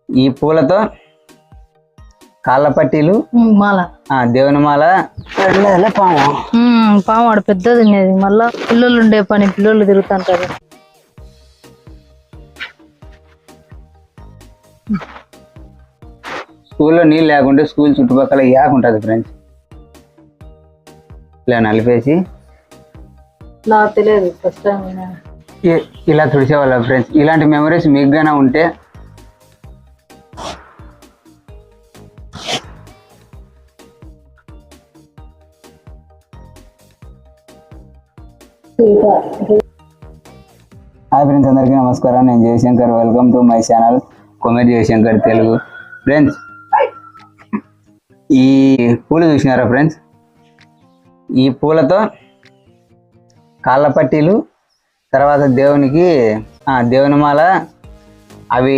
ఈ పూలతో కాళ్ళ పట్టీలు, మాల దేవుని మాల, పాము. పాము ఆడ పెద్దది ఉన్నది. మళ్ళా పిల్లలు ఉండే పని, పిల్లలు తిరుగుతుంటారు. స్కూల్లో నీళ్ళు లేకుంటే స్కూల్ చుట్టుపక్కల యాక్ ఉంటుంది ఫ్రెండ్స్. ఇలా నలిపేసి నాకు తెలియదు, ఫస్ట్ టైం ఇలా తుడిచేవాళ్ళ ఫ్రెండ్స్. ఇలాంటి మెమరీస్ మీకు గానే ఉంటే హాయ్ ఫ్రెండ్స్, అందరికీ నమస్కారం. నేను Jayashankar. Welcome to my channel comedy Jayashankar Telugu. Friends, ఈ పూలు చూసినారా ఫ్రెండ్స్? ఈ పూలతో కాళ్ళ పట్టీలు, తర్వాత దేవునికి దేవుని మాల, అవి